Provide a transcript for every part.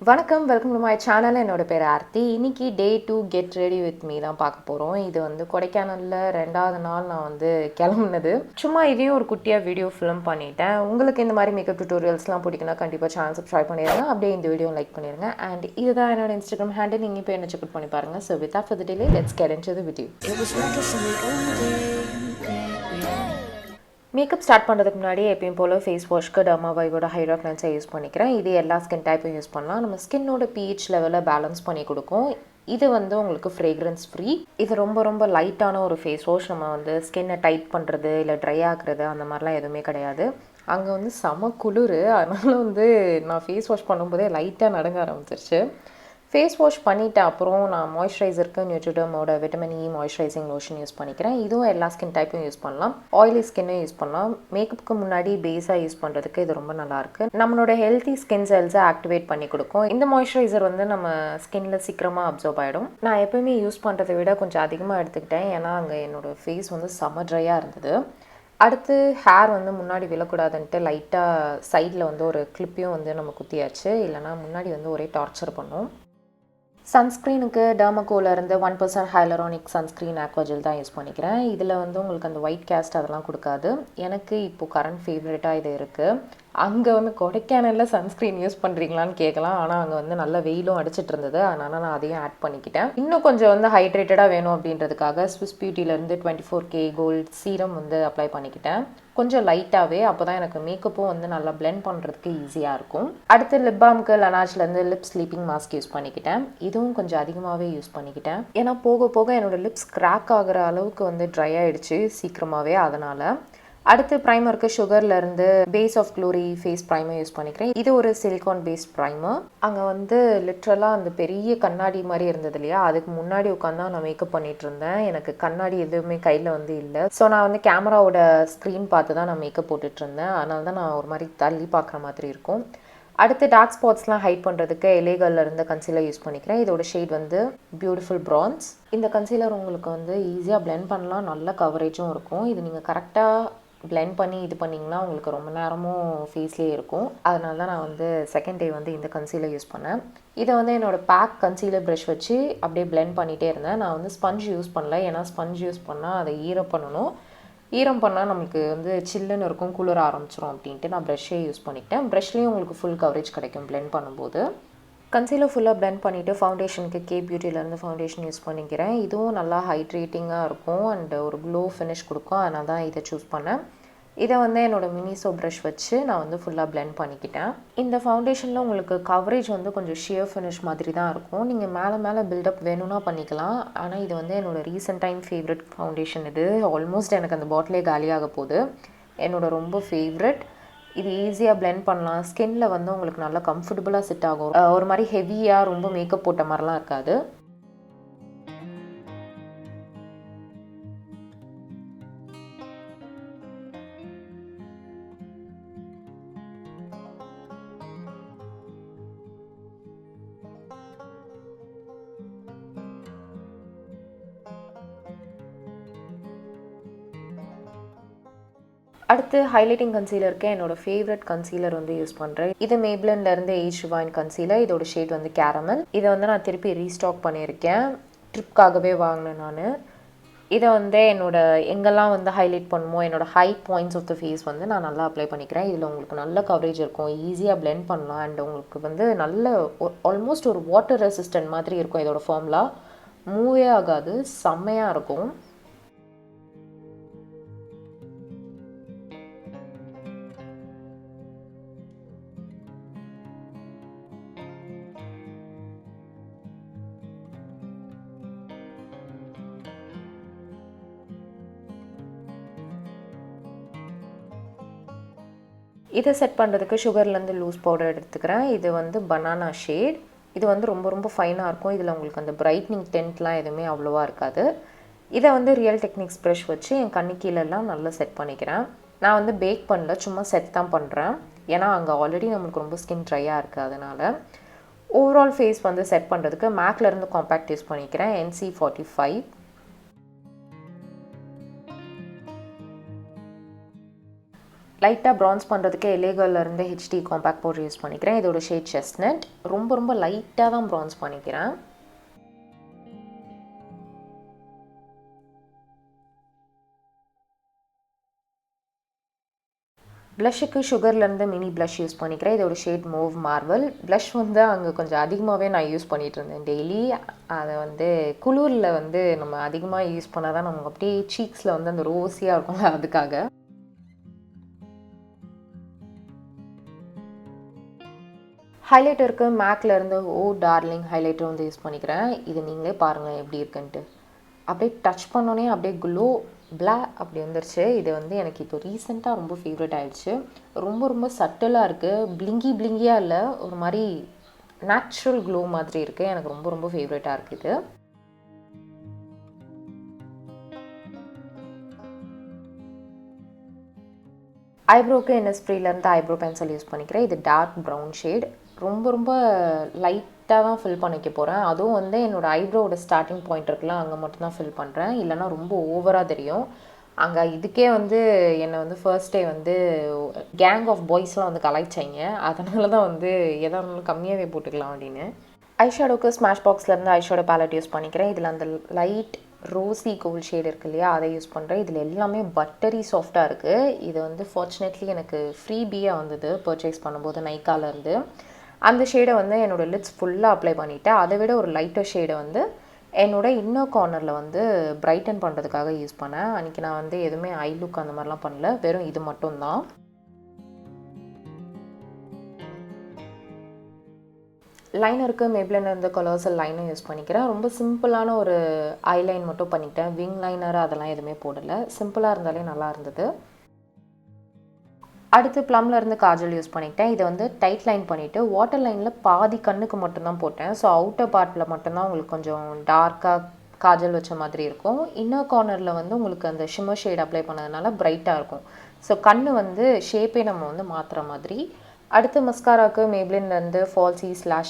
வணக்கம், welcome to my channel. என்னோட பேர் ஆர்த்தி. இன்னைக்கு டே 2 கெட் ரெடி வித் மீ தான் பார்க்க போகிறோம். இது வந்து கொடைக்கானலில் 2வது நாள் நான் வந்து கிளம்புனது. சும்மா இதையும் ஒரு குட்டியாக வீடியோ ஃபிலிம் பண்ணிட்டேன். உங்களுக்கு இந்த மாதிரி மேக்கப் டியூட்டோரியல்ஸ்லாம் பிடிக்குன்னா கண்டிப்பாக சேனல் சப்ஸ்கிரைப் பண்ணிடுங்க. அப்படியே இந்த வீடியோ லைக் பண்ணிடுங்க. அண்ட் இதுதான் என்னோட இன்ஸ்டாகிராம் ஹேண்டில். நீங்கள் இப்போ என்ன செக் பண்ணி பாருங்கள். So without further delay let's get into the video. Makeup start பண்ணுறதுக்கு முன்னாடி எப்பயும் போல் ஃபேஸ் வாஷ்க்கு டர்மாவையோட ஹைட்ரா கிளென்சர் யூஸ் பண்ணிக்கிறேன். இது எல்லா ஸ்கின் டைப்பும் யூஸ் பண்ணலாம். நம்ம ஸ்கின்னோட பிஹெச் லெவலை பேலன்ஸ் பண்ணி கொடுக்கும். இது வந்து உங்களுக்கு ஃப்ரேக்ரன்ஸ் ஃப்ரீ. இது ரொம்ப லைட்டான ஒரு ஃபேஸ் வாஷ். நம்ம வந்து ஸ்கின்னை டைட் பண்ணுறது இல்லை ட்ரை ஆக்குறது அந்த மாதிரிலாம் எதுவுமே கிடையாது. அங்கே வந்து செம குளிர். அதனால் வந்து நான் ஃபேஸ் வாஷ் பண்ணும்போதே லைட்டாக நடுங்க ஆரம்பிச்சிருச்சு. ஃபேஸ் வாஷ் பண்ணிவிட்டு அப்புறம் நான் மாய்ஸ்சரைசருக்கு நியூட்ரிடர்மோட vitamin E moisturizing lotion use பண்ணிக்கிறேன். இதுவும் எல்லா ஸ்கின் டைப்பும் யூஸ் பண்ணலாம். ஆயிலி ஸ்கின்னும் யூஸ் பண்ணலாம். மேக்கப்புக்கு முன்னாடி பேஸாக யூஸ் பண்ணுறதுக்கு இது ரொம்ப நல்லாயிருக்கு. நம்மளோட ஹெல்த்தி ஸ்கின் செல்ஸை ஆக்டிவேட் பண்ணி கொடுக்கும். இந்த மாய்ஸ்சரைசர் வந்து நம்ம ஸ்கின்ல சீக்கிரமாக அப்சர்வ் ஆகிடும். நான் எப்போயுமே யூஸ் பண்ணுறதை விட கொஞ்சம் அதிகமாக எடுத்துக்கிட்டேன். ஏன்னா அங்கே என்னோடய ஃபேஸ் வந்து செம ட்ரையாக இருந்தது. அடுத்து ஹேர் வந்து முன்னாடி விழக்கூடாதுன்ட்டு லைட்டாக சைடில் வந்து ஒரு கிளிப்பையும் வந்து நம்ம குத்தியாச்சு. இல்லைனா முன்னாடி வந்து ஒரே டார்ச்சர் பண்ணும். சன்ஸ்க்ரீனுக்கு டர்மகோலேருந்து 1% ஹைலரானிக் சன்ஸ்க்ரீன் ஆக்வாஜெல் தான் யூஸ் பண்ணிக்கிறேன். இதில் வந்து உங்களுக்கு அந்த ஒயிட் கேஸ்ட் அதெல்லாம் கொடுக்காது. எனக்கு இப்போது கரண்ட் ஃபேவரட்டாக இது இருக்குது. அங்கே வந்து கொடைக்கானலில் சன்ஸ்க்ரீன் யூஸ் பண்ணுறீங்களான்னு கேட்கலாம். ஆனால் அங்கே வந்து நல்ல வெயிலும் அடிச்சிட்டு இருந்தது. அதனால் நான் அதையும் ஆட் பண்ணிக்கிட்டேன். இன்னும் கொஞ்சம் வந்து ஹைட்ரேட்டடாக வேணும் அப்படின்றதுக்காக ஸ்விஸ் பியூட்டிலேருந்து 24K கோல்ட் சீரம் வந்து அப்ளை பண்ணிக்கிட்டேன். கொஞ்சம் லைட்டாகவே. அப்போ தான் எனக்கு மேக்கப்பும் வந்து நல்லா பிளெண்ட் பண்ணுறதுக்கு ஈஸியாக இருக்கும். அடுத்து லிப் பாம்க்கு லனாஜ்லேருந்து லிப் ஸ்லீப்பிங் மாஸ்க் யூஸ் பண்ணிக்கிட்டேன். இதுவும் கொஞ்சம் அதிகமாகவே யூஸ் பண்ணிக்கிட்டேன். ஏன்னா போக போக என்னோடய லிப்ஸ் கிராக் ஆகிற அளவுக்கு வந்து ட்ரை ஆகிடுச்சு சீக்கிரமாகவே. அதனால் அடுத்து ப்ரைமருக்கு சுகர்லேருந்து base of glory face primer use பண்ணிக்கிறேன். இது ஒரு சிலிகான் பேஸ்ட் ப்ரைமர். அங்கே வந்து லிட்ரலாக அந்த பெரிய கண்ணாடி மாதிரி இருந்தது இல்லையா, அதுக்கு முன்னாடி உட்காந்து நான் மேக்கப் பண்ணிகிட்டு இருந்தேன். எனக்கு கண்ணாடி எதுவுமே கையில் வந்து இல்லை. ஸோ நான் வந்து கேமராவோட ஸ்க்ரீன் பார்த்து தான் நான் மேக்கப் போட்டுட்டு இருந்தேன். அதனால தான் நான் ஒரு மாதிரி தள்ளி பார்க்குற மாதிரி இருக்கும். அடுத்து டார்க் ஸ்பாட்ஸ்லாம் ஹைட் பண்ணுறதுக்கு எலேகல்ல இருந்து கன்சீலர் யூஸ் பண்ணிக்கிறேன். இதோட ஷேட் வந்து பியூட்டிஃபுல் ப்ரான்ஸ். இந்த கன்சீலர் உங்களுக்கு வந்து ஈஸியாக பிளெண்ட் பண்ணலாம். நல்ல கவரேஜும் இருக்கும். இது நீங்கள் கரெக்டாக பிளெண்ட் பண்ணி இது பண்ணிங்கன்னா உங்களுக்கு ரொம்ப நேரமும் ஃபேஸ்லேயே இருக்கும். அதனால தான் நான் வந்து செகண்ட் டே வந்து இந்த கன்சீலர் யூஸ் பண்ணேன். இதை வந்து என்னோடய பேக் கன்சீலர் ப்ரஷ் வச்சு அப்படியே பிளெண்ட் பண்ணிகிட்டே இருந்தேன். நான் வந்து ஸ்பஞ்ச் யூஸ் பண்ணல. ஏன்னா ஸ்பஞ்ச் யூஸ் பண்ணால் அதை ஈரம் பண்ணணும். ஈரம் பண்ணால் நமக்கு வந்து சில்லுன்னு இருக்கும், குளிர ஆரம்பிச்சிடும் அப்படின்ட்டு நான் ப்ரஷ்ஷே யூஸ் பண்ணிக்கிட்டேன். ப்ரஷ்லேயும் உங்களுக்கு ஃபுல் கவரேஜ் கிடைக்கும் பிளெண்ட் பண்ணும்போது. கன்சீலர் ஃபுல்லாக பிளெண்ட் பண்ணிவிட்டு ஃபவுண்டேஷனுக்கு கே பியூட்டிலேருந்து ஃபவுண்டேஷன் யூஸ் பண்ணிக்கிறேன். இதுவும் நல்லா ஹைட்ரேட்டிங்காக இருக்கும் அண்ட் ஒரு க்ளோ ஃபினிஷ் கொடுக்கும். அதனால தான் இதை சூஸ் பண்ணேன். இதை வந்து என்னோடய மினிசோ ப்ரஷ் வச்சு நான் வந்து ஃபுல்லாக பிளெண்ட் பண்ணிக்கிட்டேன். இந்த ஃபவுண்டேஷனில் உங்களுக்கு கவரேஜ் வந்து கொஞ்சம் ஷியர் ஃபினிஷ் மாதிரி தான் இருக்கும். நீங்கள் மேலே பில்டப் வேணும்னா பண்ணிக்கலாம். ஆனால் இது வந்து என்னோடய ரீசெண்ட் டைம் ஃபேவரட் ஃபவுண்டேஷன். இது ஆல்மோஸ்ட் எனக்கு அந்த பாட்டிலே காலியாக போகுது. என்னோட ரொம்ப ஃபேவரட். இது ஈஸியாக பிளெண்ட் பண்ணலாம். ஸ்கின்னில் வந்து உங்களுக்கு நல்லா கம்ஃபர்டபுளாக செட் ஆகும். ஒரு மாதிரி ஹெவியாக ரொம்ப மேக்கப் போட்ட மாதிரிலாம் இருக்காது. அடுத்து ஹைலைட்டிங் கன்சீலருக்கு என்னோடய ஃபேவரட் கன்சீலர் வந்து யூஸ் பண்ணுறேன். இது மேப்லின்லேருந்து ஏஜ் ரிவைன் கன்சீலர். இதோட ஷேட் வந்து கேரமல். இதை வந்து நான் திருப்பி ரீஸ்டாக் பண்ணியிருக்கேன். ட்ரிப்காகவே வாங்கினேன் நான். இதை வந்து எங்கெல்லாம் வந்து ஹைலைட் பண்ணுமோ என்னோடய high points of the phase வந்து நான் நல்லா அப்ளை பண்ணிக்கிறேன். இதில் உங்களுக்கு நல்ல கவரேஜ் இருக்கும். ஈஸியாக பிளெண்ட் பண்ணலாம். அண்ட் உங்களுக்கு வந்து நல்ல ஆல்மோஸ்ட் ஒரு வாட்டர் ரெசிஸ்டன்ட் மாதிரி இருக்கும். இதோட ஃபார்முலா மூவே ஆகாது. செம்மையாக இருக்கும். இதை செட் பண்ணுறதுக்கு சுகர்லேருந்து லூஸ் பவுடர் எடுத்துக்கிறேன். இது வந்து பனானா ஷேட். இது வந்து ரொம்ப ஃபைனாக இருக்கும். இதில் உங்களுக்கு அந்த பிரைட்னிங் டென்ட்லாம் எதுவுமே அவ்வளோவா இருக்காது. இதை வந்து ரியல் டெக்னிக்ஸ் ப்ரஷ் வச்சு என் கண்ணுக்கீழெல்லாம் நல்லா செட் பண்ணிக்கிறேன். நான் வந்து பேக் பண்ணல, சும்மா செட் தான் பண்ணுறேன். ஏன்னா அங்கே ஆல்ரெடி நம்மளுக்கு ரொம்ப ஸ்கின் ட்ரையாக இருக்குது. அதனால் ஓவரால் ஃபேஸ் வந்து செட் பண்ணுறதுக்கு மேக்லேருந்து காம்பேக்ட் யூஸ் பண்ணிக்கிறேன். NC45. லைட்டாக ப்ரான்ஸ் பண்ணுறதுக்கு எலேகர்லேருந்து ஹெச்டி காம்பேக்ட் பவுடர் யூஸ் பண்ணிக்கிறேன். இதோட ஷேட் செஸ்னட். ரொம்ப லைட்டாக தான் ப்ரான்ஸ் பண்ணிக்கிறேன். ப்ளஷ்ஷுக்கு சுகர்லேருந்து மினி ப்ளஷ் யூஸ் பண்ணிக்கிறேன். இதோட ஷேட் மூவ் மார்வல். ப்ளஷ் வந்து அங்கே கொஞ்சம் அதிகமாகவே நான் யூஸ் பண்ணிகிட்டு இருந்தேன் டெய்லி. அதை வந்து குளிரில் வந்து நம்ம அதிகமாக யூஸ் பண்ணால் தான் நமக்கு அப்படியே சீக்ஸில் வந்து அந்த ரோஸியாக இருக்கும்ல, அதுக்காக. ஹைலைட்டருக்கு மேக்லேருந்து டார்லிங் ஹைலைட்டர் வந்து யூஸ் பண்ணிக்கிறேன். இது நீங்களே பாருங்கள் எப்படி இருக்குன்ட்டு. அப்படியே டச் பண்ணோன்னே அப்படியே க்ளோ அப்படி வந்துருச்சு. இது வந்து எனக்கு இப்போ ரீசெண்டாக ரொம்ப ஃபேவரட் ஆகிடுச்சு. ரொம்ப சட்டிலாக இருக்குது. பிளிங்கியாக இல்லை, ஒரு மாதிரி நேச்சுரல் க்ளோ மாதிரி இருக்குது. எனக்கு ரொம்ப ஃபேவரட்டாக இருக்குது. ஐப்ரோவுக்கு NS-Freeலேருந்து ஐப்ரோ பென்சில் யூஸ் பண்ணிக்கிறேன். இது டார்க் ப்ரௌன் ஷேட். ரொம்ப லைட்டாக தான் ஃபில் பண்ணிக்க போகிறேன். அதுவும் வந்து என்னோடய ஐப்ரோவோட ஸ்டார்டிங் பாயிண்ட் இருக்குல்ல, அங்கே மட்டும்தான் ஃபில் பண்ணுறேன். இல்லைனா ரொம்ப ஓவராக தெரியும். அங்கே இதுக்கே வந்து என்னை வந்து ஃபர்ஸ்ட் டே வந்து கேங் ஆஃப் பாய்ஸ்லாம் வந்து கலாய்ச்சாங்க. அதனால தான் வந்து எதாக இருந்தாலும் கம்மியாகவே போட்டுக்கலாம் அப்படின்னு. ஐஷேடோவுக்கு ஸ்மாஷ் பாக்ஸ்லேருந்து ஐஷேடோ பேலட் யூஸ் பண்ணிக்கிறேன். இதில் அந்த லைட் ரோஸி கோல்ட் ஷேட் இருக்கு இல்லையா, அதை யூஸ் பண்ணுறேன். இதில் எல்லாமே பட்டரி சாஃப்டாக இருக்குது. இது வந்து ஃபார்ச்சுனேட்லி எனக்கு ஃப்ரீபியாக வந்தது பர்ச்சேஸ் பண்ணும்போது நைக்காலேருந்து. அந்த ஷேடை வந்து என்னோடய லிப்ஸ் ஃபுல்லாக அப்ளை பண்ணிவிட்டேன். அதை விட ஒரு லைட்டர் ஷேடை வந்து என்னோடய இன்னர் கார்னரில் வந்து பிரைட்டன் பண்ணுறதுக்காக யூஸ் பண்ணேன். அன்றைக்கி நான் வந்து எதுவுமே ஐ லுக் அந்த மாதிரிலாம் பண்ணல, வெறும் இது மட்டும்தான். லைனருக்கு மேப்ளின் இருந்த கலர்ஸில் லைனும் யூஸ் பண்ணிக்கிறேன். ரொம்ப சிம்பிளான ஒரு ஐலைன் மட்டும் பண்ணிக்கிட்டேன். விங் லைனர் அதெல்லாம் எதுவுமே போடலை. சிம்பிளாக இருந்தாலே நல்லா இருந்தது. அடுத்து ப்ளம்ல இருந்து காஜல் யூஸ் பண்ணிக்கிட்டேன். இதை வந்து டைட் லைன் பண்ணிவிட்டு வாட்டர் லைனில் பாதி கண்ணுக்கு மட்டும்தான் போட்டேன். ஸோ அவுட்டர் பார்ட்டில் மட்டும்தான் உங்களுக்கு கொஞ்சம் டார்க்காக காஜல் வச்ச மாதிரி இருக்கும். இன்னர் கார்னரில் வந்து உங்களுக்கு அந்த ஷிம்மர் ஷேட் அப்ளை பண்ணதுனால பிரைட்டாக இருக்கும். ஸோ கண் வந்து ஷேப்பே நம்ம வந்து மாற்றுற மாதிரி. அடுத்து மஸ்காராவுக்கு மேப்ளின்லேருந்து ஃபால்சி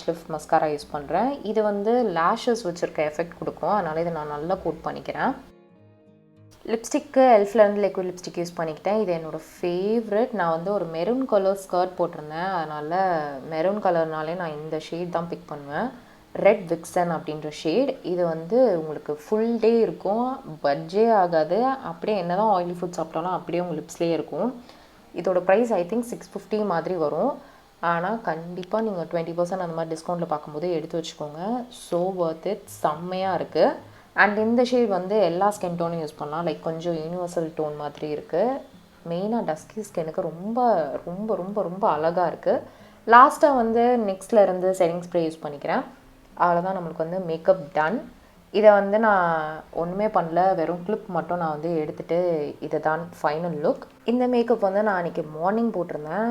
/லிஃப்ட் மஸ்காரா யூஸ் பண்ணுறேன். இது வந்து லேஷஸ் வச்சுருக்க எஃபெக்ட் கொடுக்கும். அதனால் இதை நான் நல்லா கோட் பண்ணிக்கிறேன். லிப்ஸ்டிக்கு எல்ஃப்லேருந்து லிக்விட் லிப்ஸ்டிக் யூஸ் பண்ணிக்கிட்டேன். இது என்னோடய ஃபேவரட். நான் வந்து ஒரு மெரூன் கலர் ஸ்கர்ட் போட்டிருந்தேன். அதனால் மெரூன் கலர்னாலே நான் இந்த ஷேட் தான் பிக் பண்ணுவேன். ரெட் விக்சன் அப்படின்ற ஷேட். இது வந்து உங்களுக்கு ஃபுல் டே இருக்கும், பட்ஜே ஆகாது. அப்படியே என்ன தான் ஆயிலி ஃபுட் சாப்பிட்டாலும் அப்படியே உங்கள் லிப்ஸ்லேயே இருக்கும். இதோட ப்ரைஸ் ஐ திங்க் 650 மாதிரி வரும். ஆனால் கண்டிப்பாக நீங்கள் 20% அந்த மாதிரி டிஸ்கவுண்ட்டில் பார்க்கும்போது எடுத்து வச்சுக்கோங்க. So worth it. செம்மையாக இருக்குது. அண்ட் இந்த ஷேட் வந்து எல்லா ஸ்கின் டோனும் யூஸ் பண்ணலாம். லைக் கொஞ்சம் யூனிவர்சல் டோன் மாதிரி இருக்குது. மெயினாக டஸ்கி ஸ்கின்னுக்கு ரொம்ப அழகாக இருக்குது. லாஸ்ட்டாக வந்து நெக்ஸ்ட்டில் இருந்து செட்டிங் ஸ்ப்ரே யூஸ் பண்ணிக்கிறேன். அவ்வளோதான், நம்மளுக்கு வந்து மேக்கப் டன். இதை வந்து நான் ஒன்றுமே பண்ணல, வெறும் கிளிப் மட்டும் நான் வந்து எடுத்துகிட்டு இதை தான் ஃபைனல் லுக். இந்த மேக்கப் வந்து நான் அன்றைக்கி மார்னிங் போட்டிருந்தேன்.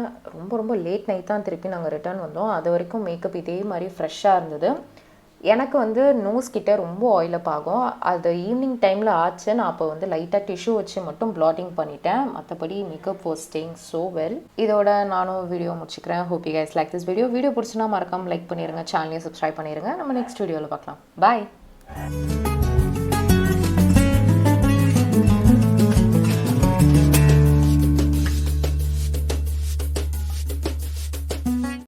ரொம்ப லேட் நைட் தான் திருப்பி நாங்கள் ரிட்டர்ன் வந்தோம். அது வரைக்கும் மேக்கப் இதே மாதிரி ஃப்ரெஷ்ஷாக இருந்தது. எனக்கு வந்து நோஸ் கிட்ட ரொம்ப ஆயிலப் ஆகும். அது ஈவினிங் டைமில் ஆச்சு. நான் அப்போ வந்து லைட்டாக டிஷ்யூ வச்சு மட்டும் ப்ளாட்டிங் பண்ணிட்டேன். மற்றபடி makeup was staying so well. இதோட நானும் வீடியோ முடிச்சுக்கிறேன். Hope you guys like this video. Video பிடிச்சுன்னா மறக்காமல் லைக் பண்ணிடுங்க, சேனலையும் சப்ஸ்கிரைப் பண்ணிடுங்க. நம்ம நெக்ஸ்ட் வீடியோவில் பார்க்கலாம். பாய்.